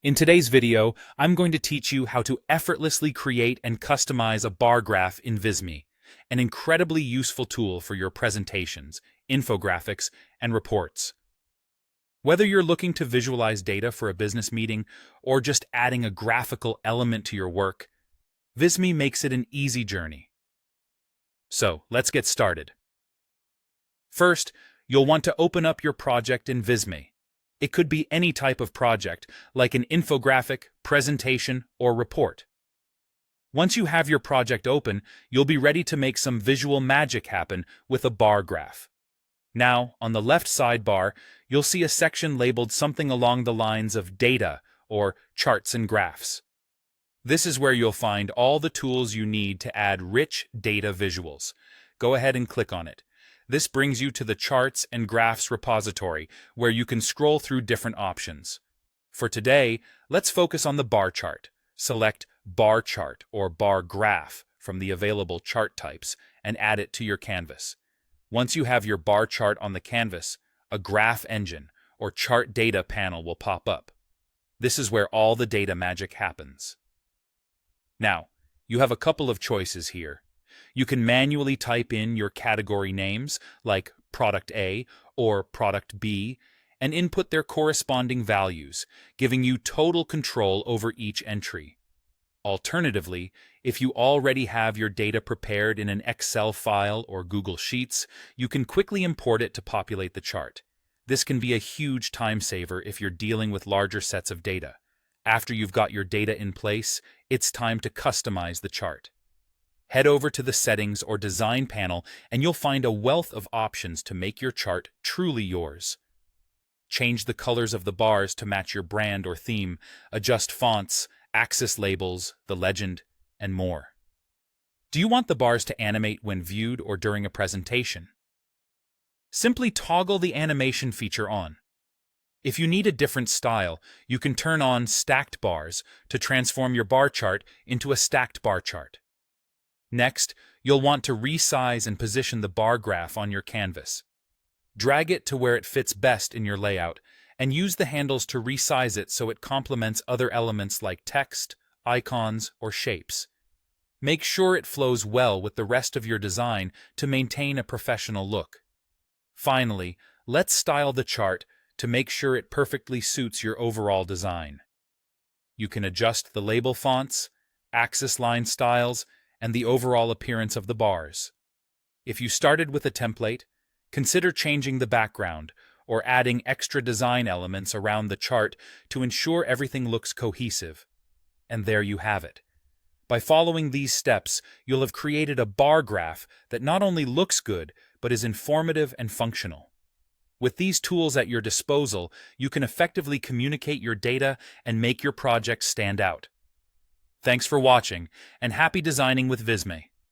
In today's video, I'm going to teach you how to effortlessly create and customize a bar graph in Visme, an incredibly useful tool for your presentations, infographics, and reports. Whether you're looking to visualize data for a business meeting or just adding a graphical element to your work, Visme makes it an easy journey. So, let's get started. First, you'll want to open up your project in Visme. It could be any type of project, like an infographic, presentation, or report. Once you have your project open, you'll be ready to make some visual magic happen with a bar graph. Now, on the left sidebar, you'll see a section labeled something along the lines of Data or Charts and Graphs. This is where you'll find all the tools you need to add rich data visuals. Go ahead and click on it. This brings you to the Charts and Graphs repository, where you can scroll through different options. For today, let's focus on the bar chart. Select Bar Chart or Bar Graph from the available chart types and add it to your canvas. Once you have your bar chart on the canvas, a graph engine or chart data panel will pop up. This is where all the data magic happens. Now, you have a couple of choices here. You can manually type in your category names, like Product A or Product B, and input their corresponding values, giving you total control over each entry. Alternatively, if you already have your data prepared in an Excel file or Google Sheets, you can quickly import it to populate the chart. This can be a huge time saver if you're dealing with larger sets of data. After you've got your data in place, it's time to customize the chart. Head over to the Settings or Design panel and you'll find a wealth of options to make your chart truly yours. Change the colors of the bars to match your brand or theme, adjust fonts, axis labels, the legend, and more. Do you want the bars to animate when viewed or during a presentation? Simply toggle the animation feature on. If you need a different style, you can turn on Stacked Bars to transform your bar chart into a stacked bar chart. Next, you'll want to resize and position the bar graph on your canvas. Drag it to where it fits best in your layout, and use the handles to resize it so it complements other elements like text, icons, or shapes. Make sure it flows well with the rest of your design to maintain a professional look. Finally, let's style the chart to make sure it perfectly suits your overall design. You can adjust the label fonts, axis line styles, and the overall appearance of the bars. If you started with a template, consider changing the background or adding extra design elements around the chart to ensure everything looks cohesive. And there you have it. By following these steps, you'll have created a bar graph that not only looks good, but is informative and functional. With these tools at your disposal, you can effectively communicate your data and make your project stand out. Thanks for watching, and happy designing with Visme.